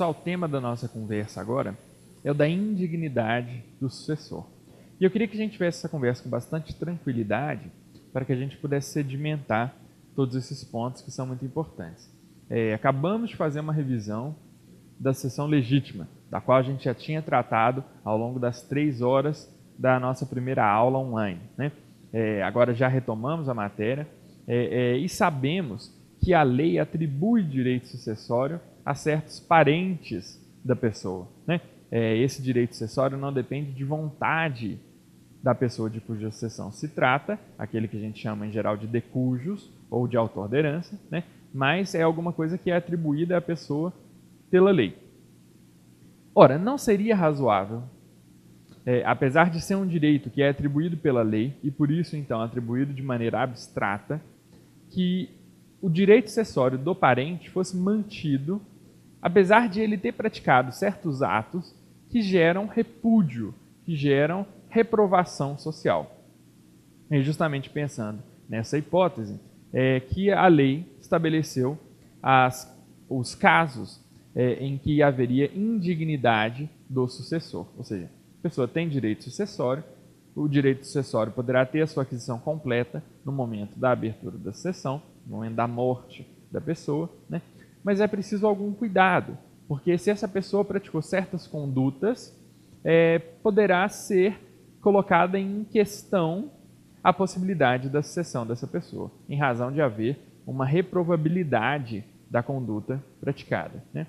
Pessoal, o tema da nossa conversa agora é o da indignidade do sucessor. E eu queria que a gente tivesse essa conversa com bastante tranquilidade para que a gente pudesse sedimentar todos esses pontos que são muito importantes. Acabamos de fazer uma revisão da sessão legítima, da qual a gente já tinha tratado ao longo das 3 horas da nossa primeira aula online, né? Agora já retomamos a matéria e sabemos que a lei atribui direito sucessório a certos parentes da pessoa, né? Esse direito sucessório não depende de vontade da pessoa de cuja sucessão se trata, aquele que a gente chama em geral de decujus ou de autor da herança, né? Mas é alguma coisa que é atribuída à pessoa pela lei. Ora, não seria razoável, apesar de ser um direito que é atribuído pela lei e por isso então atribuído de maneira abstrata, que o direito sucessório do parente fosse mantido, apesar de ele ter praticado certos atos que geram repúdio, que geram reprovação social. E justamente pensando nessa hipótese, que a lei estabeleceu os casos em que haveria indignidade do sucessor. Ou seja, a pessoa tem direito sucessório, o direito sucessório poderá ter a sua aquisição completa no momento da abertura da sucessão, no momento da morte da pessoa, né? Mas é preciso algum cuidado, porque se essa pessoa praticou certas condutas, poderá ser colocada em questão a possibilidade da sucessão dessa pessoa, em razão de haver uma reprovabilidade da conduta praticada, né?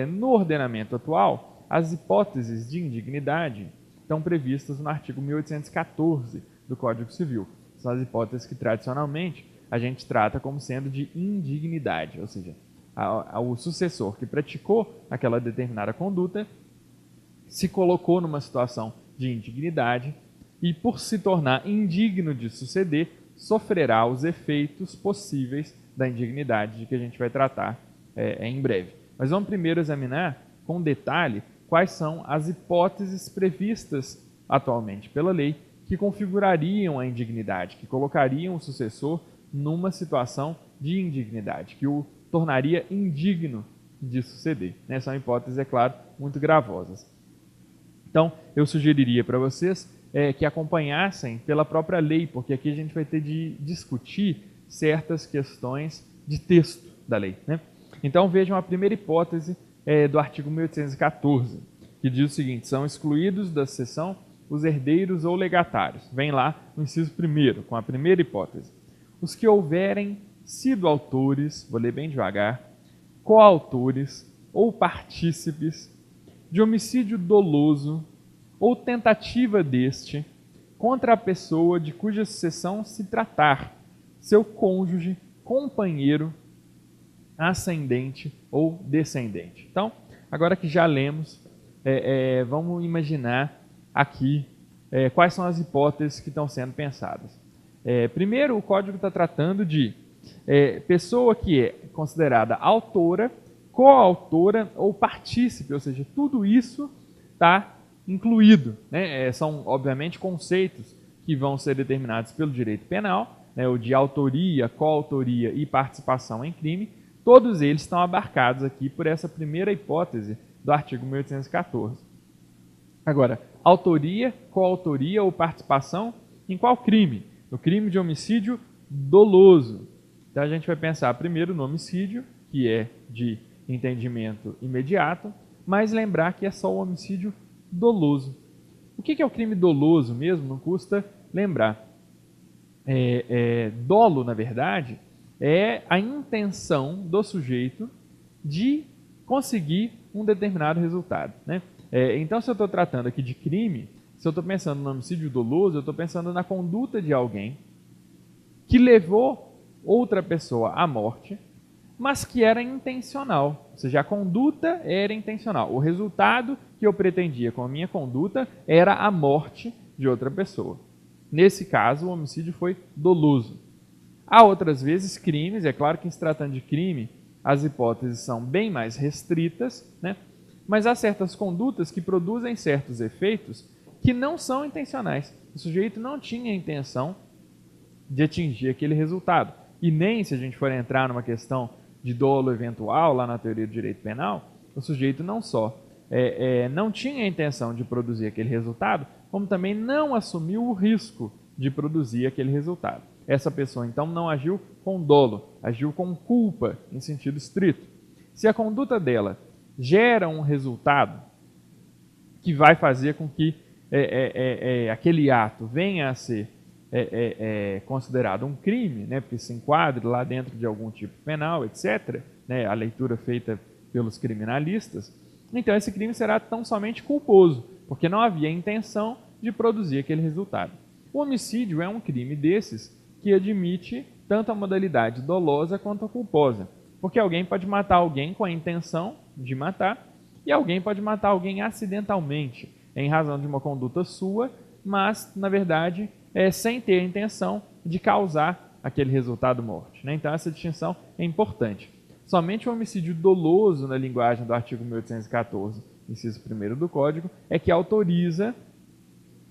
No ordenamento atual, as hipóteses de indignidade estão previstas no artigo 1814 do Código Civil. São as hipóteses que tradicionalmente a gente trata como sendo de indignidade, ou seja, o sucessor que praticou aquela determinada conduta se colocou numa situação de indignidade e, por se tornar indigno de suceder, sofrerá os efeitos possíveis da indignidade de que a gente vai tratar em breve. Mas vamos primeiro examinar com detalhe quais são as hipóteses previstas atualmente pela lei que configurariam a indignidade, que colocariam o sucessor numa situação de indignidade, que o tornaria indigno de suceder. São hipóteses, é claro, muito gravosas. Então, eu sugeriria para vocês que acompanhassem pela própria lei, porque aqui a gente vai ter de discutir certas questões de texto da lei, né? Então, vejam a primeira hipótese do artigo 1814, que diz o seguinte: são excluídos da sucessão os herdeiros ou legatários. Vem lá no inciso 1º, com a primeira hipótese. Os que houverem sido autores, vou ler bem devagar, coautores ou partícipes de homicídio doloso ou tentativa deste contra a pessoa de cuja sucessão se tratar, seu cônjuge, companheiro, ascendente ou descendente. Então, agora que já lemos, vamos imaginar aqui quais são as hipóteses que estão sendo pensadas. Primeiro, o Código está tratando de pessoa que é considerada autora, coautora ou partícipe, ou seja, tudo isso está incluído, né? São, obviamente, conceitos que vão ser determinados pelo direito penal, né? O de autoria, coautoria e participação em crime. Todos eles estão abarcados aqui por essa primeira hipótese do artigo 1814. Agora, autoria, coautoria ou participação em qual crime? No crime de homicídio doloso. Então a gente vai pensar primeiro no homicídio, que é de entendimento imediato, mas lembrar que é só o homicídio doloso. O que é o crime doloso mesmo? Não custa lembrar. Dolo, na verdade, é a intenção do sujeito de conseguir um determinado resultado, né? Então, se eu estou tratando aqui de crime, se eu estou pensando no homicídio doloso, eu estou pensando na conduta de alguém que levou outra pessoa à morte, mas que era intencional. Ou seja, a conduta era intencional. O resultado que eu pretendia com a minha conduta era a morte de outra pessoa. Nesse caso, o homicídio foi doloso. Há outras vezes crimes, é claro que em se tratando de crime, as hipóteses são bem mais restritas, né? Mas há certas condutas que produzem certos efeitos que não são intencionais. O sujeito não tinha a intenção de atingir aquele resultado. E nem, se a gente for entrar numa questão de dolo eventual, lá na teoria do direito penal, o sujeito não só não tinha a intenção de produzir aquele resultado, como também não assumiu o risco de produzir aquele resultado. Essa pessoa, então, não agiu com dolo, agiu com culpa, em sentido estrito. Se a conduta dela gera um resultado que vai fazer com que aquele ato venha a ser considerado um crime, né, porque se enquadre lá dentro de algum tipo penal, etc., né, a leitura feita pelos criminalistas, então esse crime será tão somente culposo, porque não havia intenção de produzir aquele resultado. O homicídio é um crime desses que admite tanto a modalidade dolosa quanto a culposa, porque alguém pode matar alguém com a intenção de matar e alguém pode matar alguém acidentalmente, em razão de uma conduta sua, mas, na verdade, sem ter a intenção de causar aquele resultado morte, né? Então essa distinção é importante. Somente o homicídio doloso, na linguagem do artigo 1814, inciso 1º do Código, é que autoriza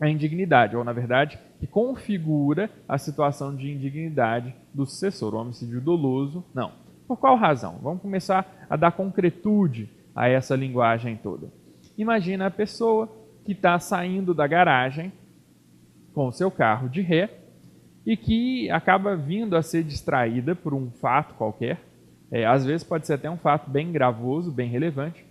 a indignidade, ou, na verdade, que configura a situação de indignidade do sucessor. O homicídio doloso, não. Por qual razão? Vamos começar a dar concretude a essa linguagem toda. Imagina a pessoa que está saindo da garagem com o seu carro de ré e que acaba vindo a ser distraída por um fato qualquer. Às vezes pode ser até um fato bem gravoso, bem relevante,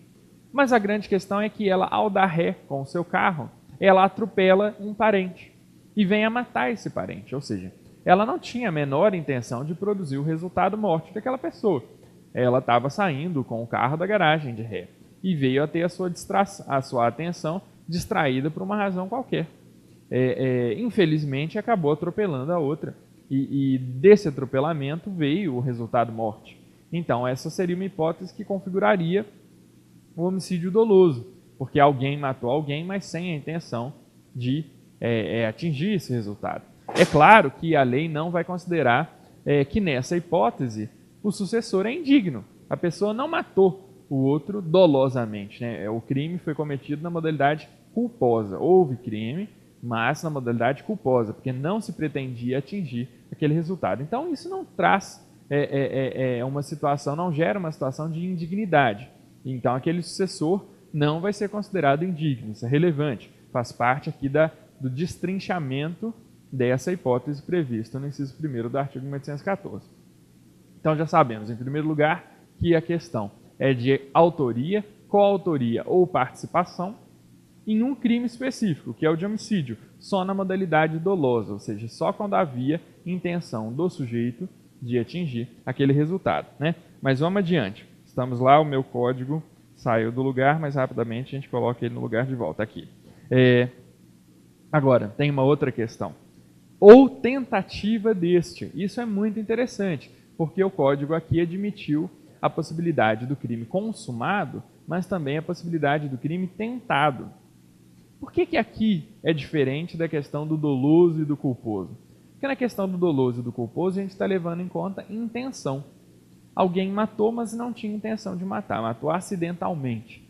mas a grande questão é que ela, ao dar ré com o seu carro, ela atropela um parente e vem a matar esse parente, ou seja, ela não tinha a menor intenção de produzir o resultado morte daquela pessoa. Ela estava saindo com o carro da garagem de ré e veio a ter a sua atenção distraída por uma razão qualquer. Infelizmente, acabou atropelando a outra e desse atropelamento veio o resultado morte. Então, essa seria uma hipótese que configuraria o homicídio doloso, porque alguém matou alguém, mas sem a intenção de atingir esse resultado. É claro que a lei não vai considerar que nessa hipótese o sucessor é indigno. A pessoa não matou o outro dolosamente, né? O crime foi cometido na modalidade culposa. Houve crime, mas na modalidade culposa, porque não se pretendia atingir aquele resultado. Então, isso não traz uma situação, não gera uma situação de indignidade. Então, aquele sucessor não vai ser considerado indigno. Isso é relevante. Faz parte aqui do destrinchamento dessa hipótese prevista no inciso 1º do artigo 1814. Então, já sabemos, em primeiro lugar, que a questão é de autoria, coautoria ou participação em um crime específico, que é o de homicídio, só na modalidade dolosa, ou seja, só quando havia intenção do sujeito de atingir aquele resultado, né? Mas vamos adiante. Estamos lá, o meu código saiu do lugar, mas rapidamente a gente coloca ele no lugar de volta aqui. Agora, tem uma outra questão. Ou tentativa deste. Isso é muito interessante, porque o código aqui admitiu a possibilidade do crime consumado, mas também a possibilidade do crime tentado. Por que aqui é diferente da questão do doloso e do culposo? Porque na questão do doloso e do culposo a gente está levando em conta intenção. Alguém matou, mas não tinha intenção de matar, matou acidentalmente.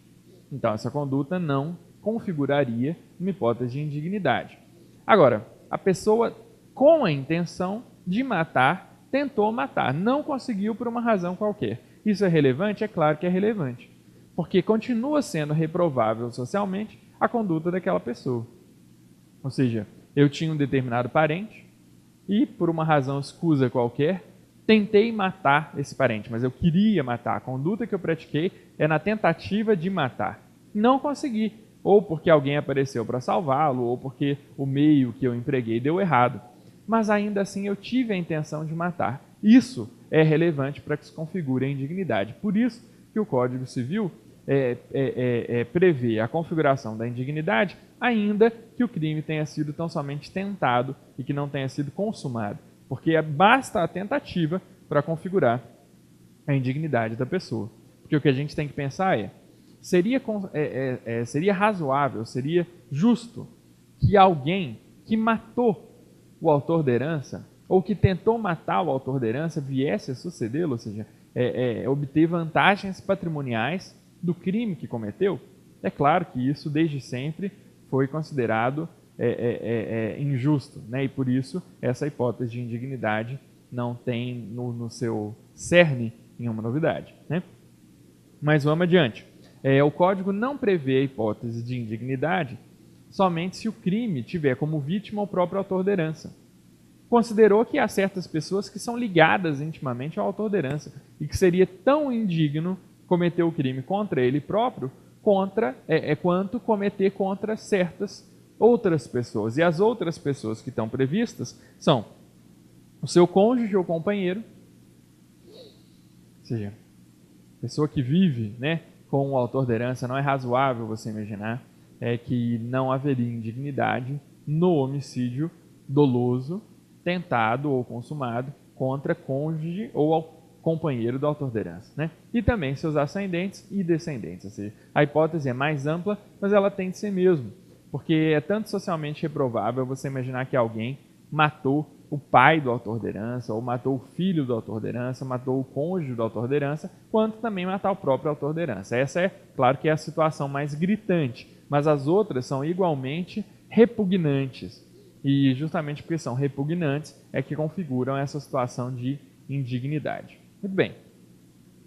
Então essa conduta não configuraria uma hipótese de indignidade. Agora, a pessoa com a intenção de matar, tentou matar, não conseguiu por uma razão qualquer. Isso é relevante? É claro que é relevante, porque continua sendo reprovável socialmente a conduta daquela pessoa. Ou seja, eu tinha um determinado parente e, por uma razão escusa qualquer, tentei matar esse parente, mas eu queria matar. A conduta que eu pratiquei é na tentativa de matar. Não consegui, ou porque alguém apareceu para salvá-lo, ou porque o meio que eu empreguei deu errado. Mas ainda assim eu tive a intenção de matar. Isso é relevante para que se configure a indignidade. Por isso que o Código Civil prevê a configuração da indignidade, ainda que o crime tenha sido tão somente tentado e que não tenha sido consumado, porque basta a tentativa para configurar a indignidade da pessoa. Porque o que a gente tem que pensar seria razoável, seria justo que alguém que matou o autor da herança, ou que tentou matar o autor da herança, viesse a sucedê-lo, ou seja, obter vantagens patrimoniais do crime que cometeu? É claro que isso, desde sempre, foi considerado injusto, né? E por isso essa hipótese de indignidade não tem no seu cerne nenhuma novidade, né? Mas vamos adiante. O Código não prevê a hipótese de indignidade somente se o crime tiver como vítima o próprio autor da herança. Considerou que há certas pessoas que são ligadas intimamente ao autor da herança e que seria tão indigno cometer o crime contra ele próprio quanto cometer contra certas outras pessoas. E as outras pessoas que estão previstas são o seu cônjuge ou companheiro, ou seja, pessoa que vive, né, com o autor da herança. Não é razoável você imaginar que não haveria indignidade no homicídio doloso, tentado ou consumado contra cônjuge ou companheiro do autor da herança, né? E também seus ascendentes e descendentes. Ou seja, a hipótese é mais ampla, mas ela tem de ser mesmo, porque é tanto socialmente reprovável você imaginar que alguém matou o pai do autor da herança, ou matou o filho do autor da herança, matou o cônjuge do autor da herança, quanto também matar o próprio autor da herança. Essa é, claro que é a situação mais gritante, mas as outras são igualmente repugnantes. E justamente porque são repugnantes é que configuram essa situação de indignidade. Muito bem,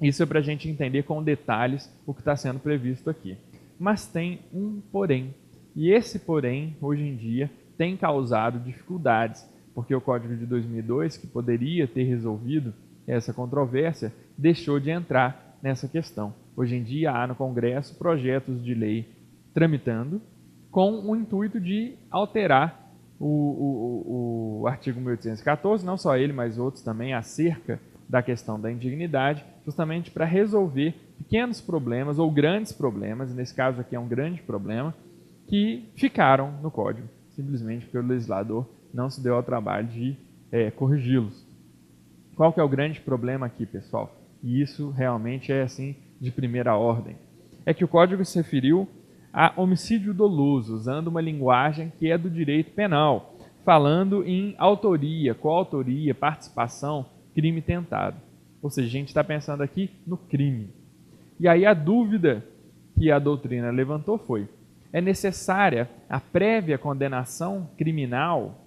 isso é para a gente entender com detalhes o que está sendo previsto aqui. Mas tem um porém, e esse porém, hoje em dia, tem causado dificuldades, porque o Código de 2002, que poderia ter resolvido essa controvérsia, deixou de entrar nessa questão. Hoje em dia há no Congresso projetos de lei tramitando com o intuito de alterar o artigo 1814, não só ele, mas outros também, acerca da questão da indignidade, justamente para resolver pequenos problemas ou grandes problemas, e nesse caso aqui é um grande problema, que ficaram no Código, simplesmente porque o legislador não se deu ao trabalho de corrigi-los. Qual que é o grande problema aqui, pessoal? E isso realmente é assim de primeira ordem. É que o Código se referiu a homicídio doloso, usando uma linguagem que é do direito penal, falando em autoria, coautoria, participação, crime tentado. Ou seja, a gente está pensando aqui no crime. E aí a dúvida que a doutrina levantou foi: é necessária a prévia condenação criminal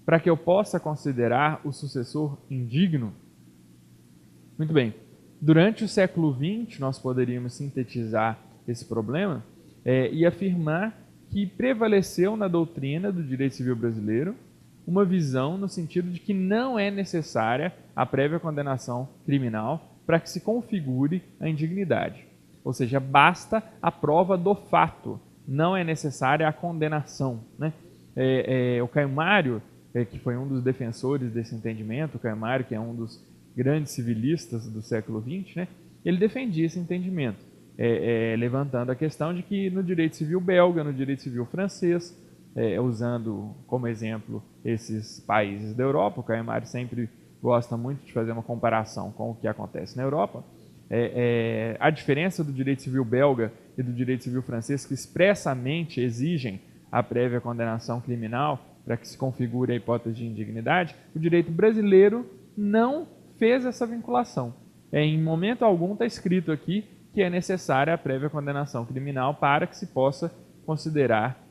para que eu possa considerar o sucessor indigno? Muito bem. Durante o século XX, nós poderíamos sintetizar esse problema e afirmar que prevaleceu na doutrina do direito civil brasileiro uma visão no sentido de que não é necessária a prévia condenação criminal para que se configure a indignidade. Ou seja, basta a prova do fato, não é necessária a condenação, né? O Caio Mário, que foi um dos defensores desse entendimento, o Caio Mário, que é um dos grandes civilistas do século XX, né? Ele defendia esse entendimento, levantando a questão de que no direito civil belga, no direito civil francês, usando como exemplo esses países da Europa, o Caio Mário sempre gosta muito de fazer uma comparação com o que acontece na Europa, a diferença do direito civil belga e do direito civil francês, que expressamente exigem a prévia condenação criminal para que se configure a hipótese de indignidade, o direito brasileiro não fez essa vinculação. Em momento algum está escrito aqui que é necessária a prévia condenação criminal para que se possa considerar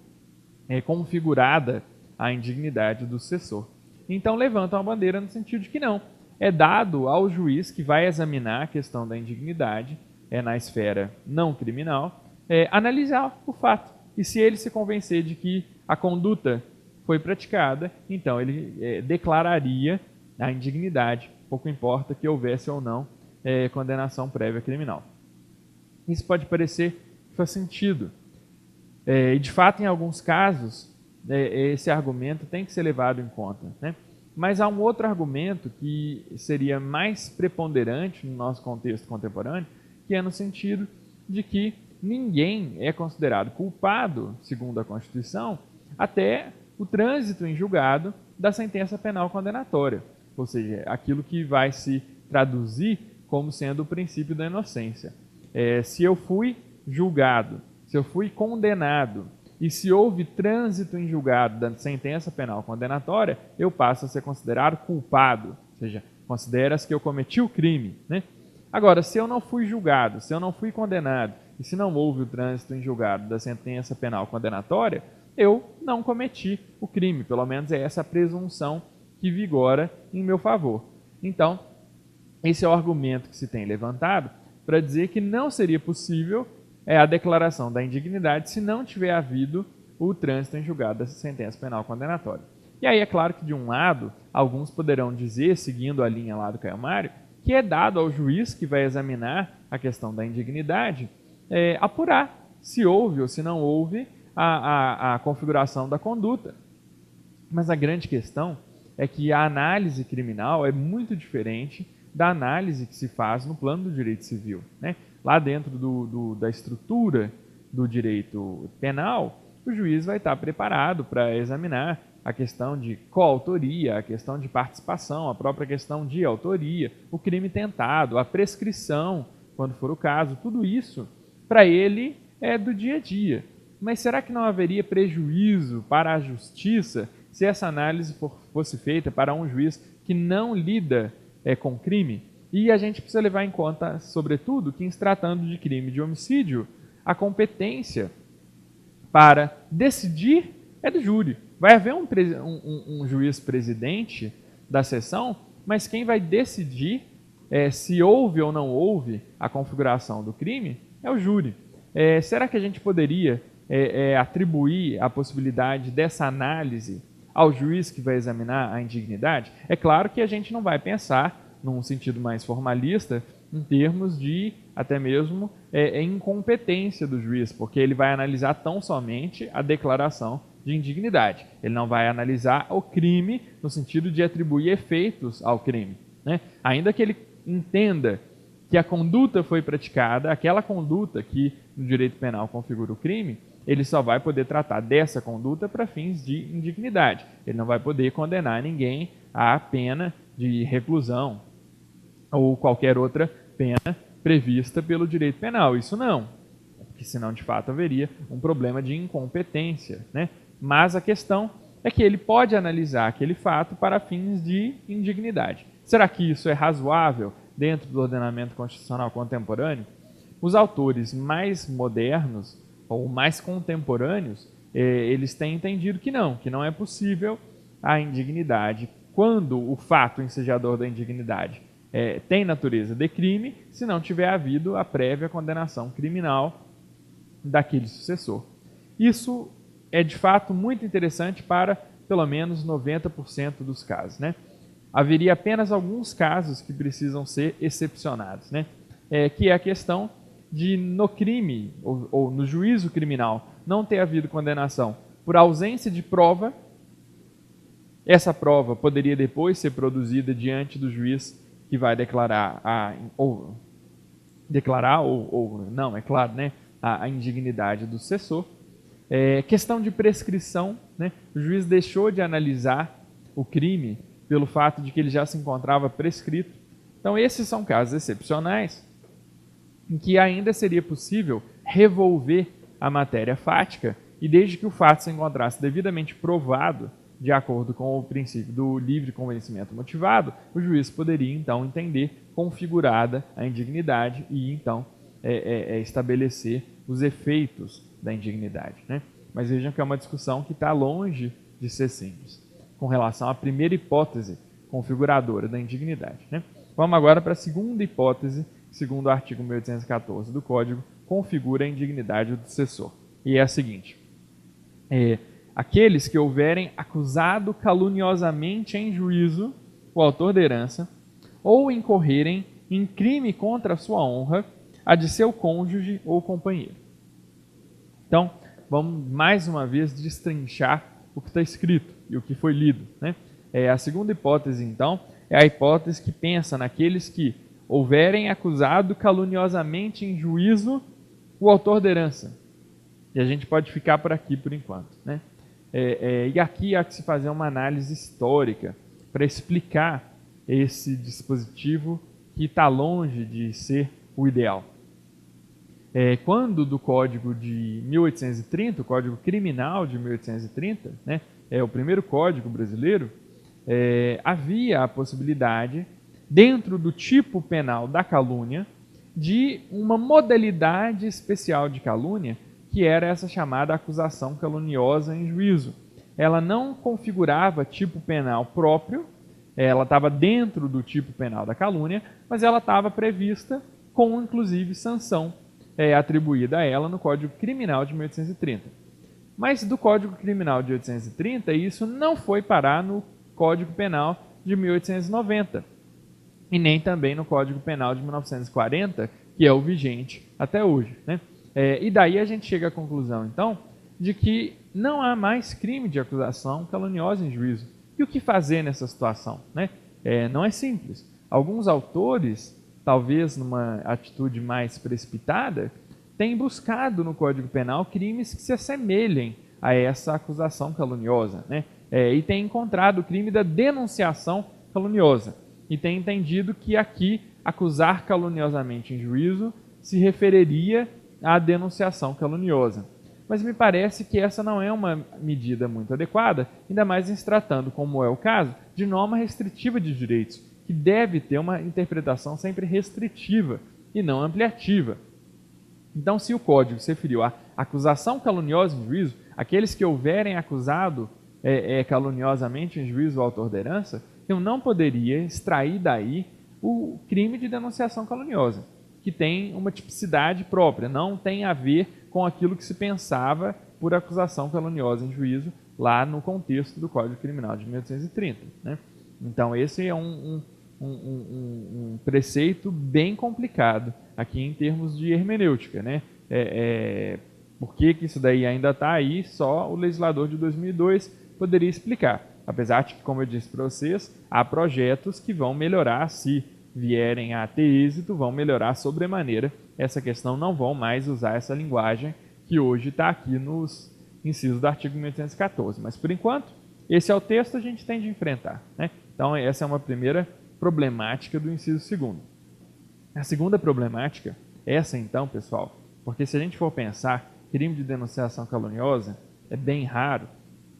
configurada a indignidade do sucessor. Então levantam a bandeira no sentido de que não. É dado ao juiz que vai examinar a questão da indignidade, na esfera não criminal, analisar o fato. E se ele se convencer de que a conduta foi praticada, então ele declararia a indignidade, pouco importa que houvesse ou não condenação prévia criminal. Isso pode parecer que faz sentido. E de fato, em alguns casos, esse argumento tem que ser levado em conta, né? Mas há um outro argumento que seria mais preponderante no nosso contexto contemporâneo, que é no sentido de que ninguém é considerado culpado, segundo a Constituição, até o trânsito em julgado da sentença penal condenatória, ou seja, aquilo que vai se traduzir como sendo o princípio da inocência. Se eu fui julgado, se eu fui condenado, e se houve trânsito em julgado da sentença penal condenatória, eu passo a ser considerado culpado, ou seja, considera-se que eu cometi o crime, né? Agora, se eu não fui julgado, se eu não fui condenado, e se não houve o trânsito em julgado da sentença penal condenatória, eu não cometi o crime, pelo menos é essa a presunção que vigora em meu favor. Então, esse é o argumento que se tem levantado para dizer que não seria possível é a declaração da indignidade se não tiver havido o trânsito em julgado dessa sentença penal condenatória. E aí é claro que, de um lado, alguns poderão dizer, seguindo a linha lá do Caio Mário, que é dado ao juiz que vai examinar a questão da indignidade apurar se houve ou se não houve a configuração da conduta. Mas a grande questão é que a análise criminal é muito diferente da análise que se faz no plano do direito civil, né? Lá dentro da estrutura do direito penal, o juiz vai estar preparado para examinar a questão de coautoria, a questão de participação, a própria questão de autoria, o crime tentado, a prescrição, quando for o caso, tudo isso para ele é do dia a dia. Mas será que não haveria prejuízo para a justiça se essa análise fosse feita para um juiz que não lida com crime? E a gente precisa levar em conta, sobretudo, que em se tratando de crime de homicídio, a competência para decidir é do júri. Vai haver um juiz presidente da sessão, mas quem vai decidir se houve ou não houve a configuração do crime é o júri. Será que a gente poderia atribuir a possibilidade dessa análise ao juiz que vai examinar a indignidade? É claro que a gente não vai pensar, num sentido mais formalista, em termos de até mesmo incompetência do juiz, porque ele vai analisar tão somente a declaração de indignidade. Ele não vai analisar o crime no sentido de atribuir efeitos ao crime, né? Ainda que ele entenda que a conduta foi praticada, aquela conduta que no direito penal configura o crime, ele só vai poder tratar dessa conduta para fins de indignidade. Ele não vai poder condenar ninguém à pena de reclusão ou qualquer outra pena prevista pelo direito penal. Isso não, porque senão de fato haveria um problema de incompetência, né? Mas a questão é que ele pode analisar aquele fato para fins de indignidade. Será que isso é razoável dentro do ordenamento constitucional contemporâneo? Os autores mais modernos ou mais contemporâneos, eles têm entendido que não é possível a indignidade, quando o fato ensejador da indignidade tem natureza de crime, se não tiver havido a prévia condenação criminal daquele sucessor. Isso é de fato muito interessante para pelo menos 90% dos casos, né? Haveria apenas alguns casos que precisam ser excepcionados, né? Que é a questão de no crime ou no juízo criminal não ter havido condenação por ausência de prova. Essa prova poderia depois ser produzida diante do juiz que vai declarar a indignidade do sucessor. Questão de prescrição, né? O juiz deixou de analisar o crime pelo fato de que ele já se encontrava prescrito. Então, esses são casos excepcionais em que ainda seria possível revolver a matéria fática e, desde que o fato se encontrasse devidamente provado, de acordo com o princípio do livre convencimento motivado, o juiz poderia, então, entender configurada a indignidade e, então, estabelecer os efeitos da indignidade, né? Mas vejam que é uma discussão que está longe de ser simples com relação à primeira hipótese configuradora da indignidade, né? Vamos agora para a segunda hipótese, segundo o artigo 1814 do Código, configura a indignidade do sucessor. E é a seguinte: aqueles que houverem acusado caluniosamente em juízo o autor da herança ou incorrerem em crime contra a sua honra, a de seu cônjuge ou companheiro. Então, vamos mais uma vez destrinchar o que está escrito e o que foi lido, né? A segunda hipótese, então, é a hipótese que pensa naqueles que houverem acusado caluniosamente em juízo o autor da herança. E a gente pode ficar por aqui por enquanto, né? E aqui há que se fazer uma análise histórica para explicar esse dispositivo que está longe de ser o ideal. Quando do Código de 1830, o Código Criminal de 1830, né, o primeiro código brasileiro, havia a possibilidade, dentro do tipo penal da calúnia, de uma modalidade especial de calúnia, que era essa chamada acusação caluniosa em juízo. Ela não configurava tipo penal próprio, ela estava dentro do tipo penal da calúnia, mas ela estava prevista com, inclusive, sanção atribuída a ela no Código Criminal de 1830. Mas do Código Criminal de 1830, isso não foi parar no Código Penal de 1890 e nem também no Código Penal de 1940, que é o vigente até hoje, né? E daí a gente chega à conclusão, então, de que não há mais crime de acusação caluniosa em juízo. E o que fazer nessa situação, né? Não é simples. Alguns autores, talvez numa atitude mais precipitada, têm buscado no Código Penal crimes que se assemelhem a essa acusação caluniosa, né? E têm encontrado o crime da denunciação caluniosa. E têm entendido que aqui acusar caluniosamente em juízo se referiria à denunciação caluniosa. Mas me parece que essa não é uma medida muito adequada, ainda mais em se tratando, como é o caso, de norma restritiva de direitos, que deve ter uma interpretação sempre restritiva e não ampliativa. Então, se o Código se referiu à acusação caluniosa em juízo, aqueles que houverem acusado caluniosamente em juízo o autor da herança, eu não poderia extrair daí o crime de denunciação caluniosa, que tem uma tipicidade própria, não tem a ver com aquilo que se pensava por acusação caluniosa em juízo lá no contexto do Código Criminal de 1830. Né? Então, esse é um preceito bem complicado aqui em termos de hermenêutica. Né? Por que isso daí ainda está aí? Só o legislador de 2002 poderia explicar. Apesar de que, como eu disse para vocês, há projetos que vão melhorar, se vierem a ter êxito, vão melhorar sobremaneira essa questão, não vão mais usar essa linguagem que hoje está aqui nos incisos do artigo 1814. Mas, por enquanto, esse é o texto que a gente tem de enfrentar. Né? Então, essa é uma primeira problemática do inciso 2º. A segunda problemática, essa então, pessoal, porque se a gente for pensar, crime de denunciação caluniosa é bem raro.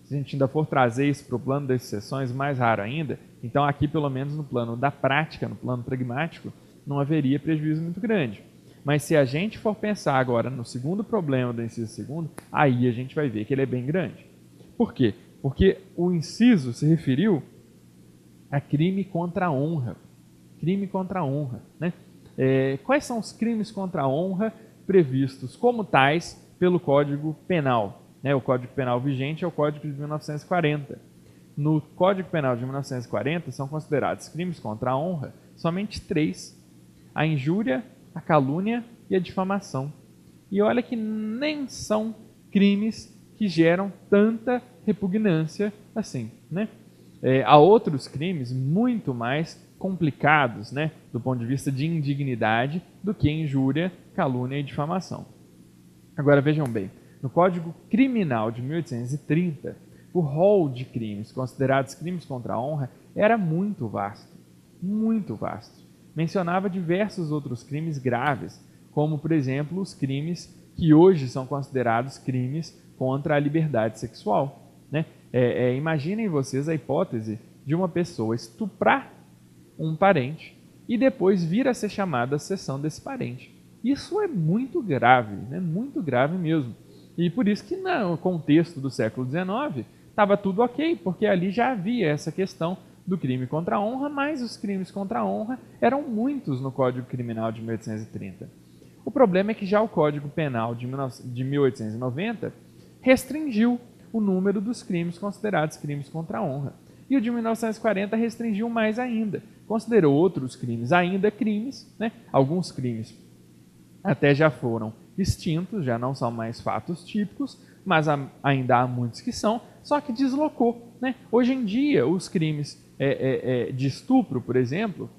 Se a gente ainda for trazer isso para o plano das exceções, mais raro ainda. Então, aqui, pelo menos no plano da prática, no plano pragmático, não haveria prejuízo muito grande. Mas se a gente for pensar agora no segundo problema do inciso 2º, aí a gente vai ver que ele é bem grande. Por quê? Porque o inciso se referiu a crime contra a honra. Crime contra a honra. Né? Quais são os crimes contra a honra previstos como tais pelo Código Penal? O Código Penal vigente é o Código de 1940. No Código Penal de 1940 são considerados crimes contra a honra somente 3. A injúria, a calúnia e a difamação. E olha que nem são crimes que geram tanta repugnância assim. Né? Há outros crimes muito mais complicados, né, do ponto de vista de indignidade, do que injúria, calúnia e difamação. Agora vejam bem, no Código Criminal de 1830, o rol de crimes considerados crimes contra a honra era muito vasto, muito vasto. Mencionava diversos outros crimes graves, como, por exemplo, os crimes que hoje são considerados crimes contra a liberdade sexual. Né? Imaginem vocês a hipótese de uma pessoa estuprar um parente e depois vir a ser chamada a sessão desse parente. Isso é muito grave, né? Muito grave mesmo. E por isso que no contexto do século XIX estava tudo ok, porque ali já havia essa questão do crime contra a honra, mas os crimes contra a honra eram muitos no Código Criminal de 1830. O problema é que já o Código Penal de 1890 restringiu o número dos crimes considerados crimes contra a honra. E o de 1940 restringiu mais ainda. Considerou outros crimes ainda crimes, né? Alguns crimes até já foram extintos, já não são mais fatos típicos, mas ainda há muitos que são, só que deslocou. Né? Hoje em dia, os crimes de estupro, por exemplo,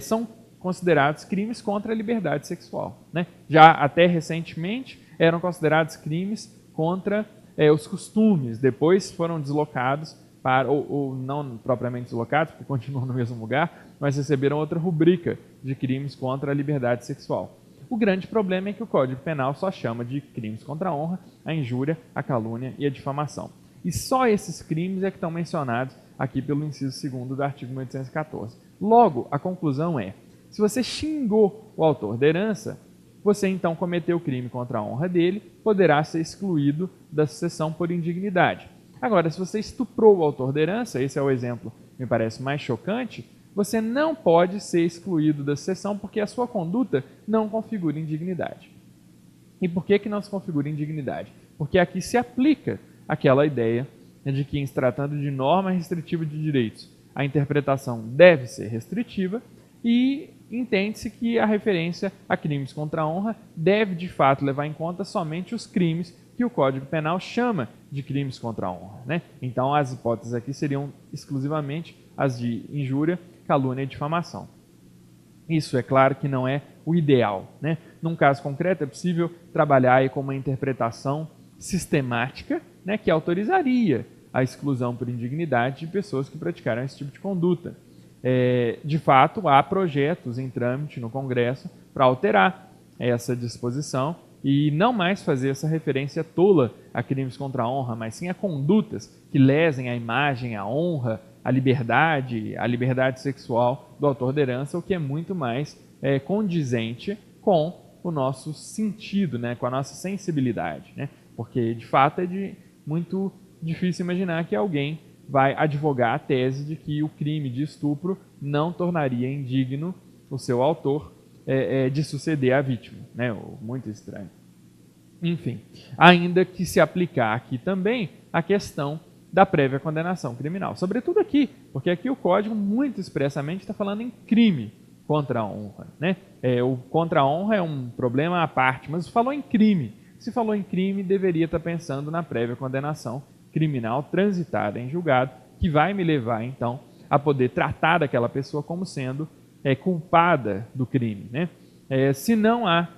são considerados crimes contra a liberdade sexual. Né? Já até recentemente eram considerados crimes contra os costumes, depois foram deslocados para, ou não propriamente deslocados, porque continuam no mesmo lugar, mas receberam outra rubrica de crimes contra a liberdade sexual. O grande problema é que o Código Penal só chama de crimes contra a honra, a injúria, a calúnia e a difamação. E só esses crimes é que estão mencionados aqui pelo inciso 2º do artigo 1814. Logo, a conclusão é, se você xingou o autor da herança, você então cometeu crime contra a honra dele, poderá ser excluído da sucessão por indignidade. Agora, se você estuprou o autor da herança, esse é o exemplo que me parece mais chocante, você não pode ser excluído da sucessão porque a sua conduta não configura indignidade. E por que não se configura indignidade? Porque aqui se aplica aquela ideia de que, em se tratando de norma restritiva de direitos, a interpretação deve ser restritiva e entende-se que a referência a crimes contra a honra deve, de fato, levar em conta somente os crimes que o Código Penal chama de crimes contra a honra, né? Então, as hipóteses aqui seriam exclusivamente as de injúria, calúnia e difamação. Isso, é claro, que não é o ideal, né? Num caso concreto, é possível trabalhar aí com uma interpretação sistemática, né, que autorizaria a exclusão por indignidade de pessoas que praticaram esse tipo de conduta. De fato, há projetos em trâmite no Congresso para alterar essa disposição e não mais fazer essa referência tola a crimes contra a honra, mas sim a condutas que lesem a imagem, a honra, a liberdade sexual do autor da herança, o que é muito mais condizente com o nosso sentido, né, com a nossa sensibilidade, né? Porque, de fato, muito difícil imaginar que alguém vai advogar a tese de que o crime de estupro não tornaria indigno o seu autor de suceder à vítima, né? Muito estranho. Enfim, ainda que se aplicar aqui também a questão da prévia condenação criminal. Sobretudo aqui, porque aqui o Código muito expressamente está falando em crime contra a honra, né? O contra a honra é um problema à parte, mas falou em crime. Se falou em crime, deveria estar pensando na prévia condenação criminal transitada em julgado, que vai me levar, então, a poder tratar daquela pessoa como sendo culpada do crime, né? Se não há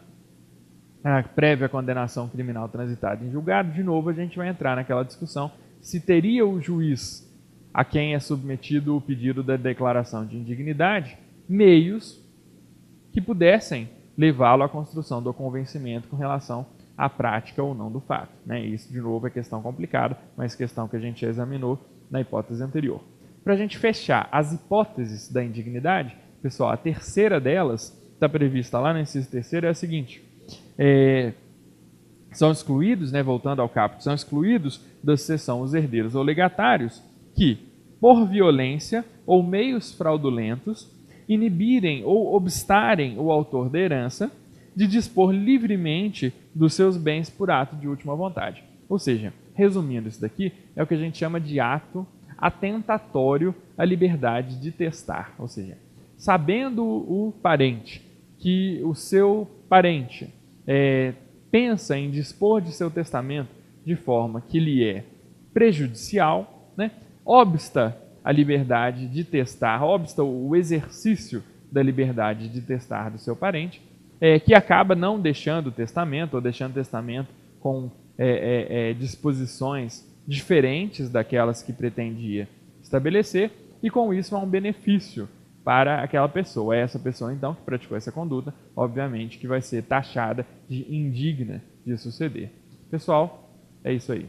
a prévia condenação criminal transitada em julgado, de novo a gente vai entrar naquela discussão se teria o juiz a quem é submetido o pedido da declaração de indignidade meios que pudessem levá-lo à construção do convencimento com relação à prática ou não do fato, né? Isso, de novo, é questão complicada, mas questão que a gente já examinou na hipótese anterior. Para a gente fechar as hipóteses da indignidade, pessoal, a terceira delas, está prevista lá no inciso terceiro, é a seguinte: são excluídos, né, voltando ao caput, são excluídos da sucessão os herdeiros ou legatários que, por violência ou meios fraudulentos, inibirem ou obstarem o autor da herança de dispor livremente dos seus bens por ato de última vontade. Ou seja, resumindo isso daqui, é o que a gente chama de ato atentatório à liberdade de testar. Ou seja, sabendo o parente que o seu parente pensa em dispor de seu testamento de forma que lhe é prejudicial, né, obsta a liberdade de testar, obsta o exercício da liberdade de testar do seu parente, que acaba não deixando o testamento, ou deixando o testamento com disposições diferentes daquelas que pretendia estabelecer, e com isso há um benefício para aquela pessoa. Essa pessoa, então, que praticou essa conduta, obviamente que vai ser taxada de indigna de suceder. Pessoal, é isso aí.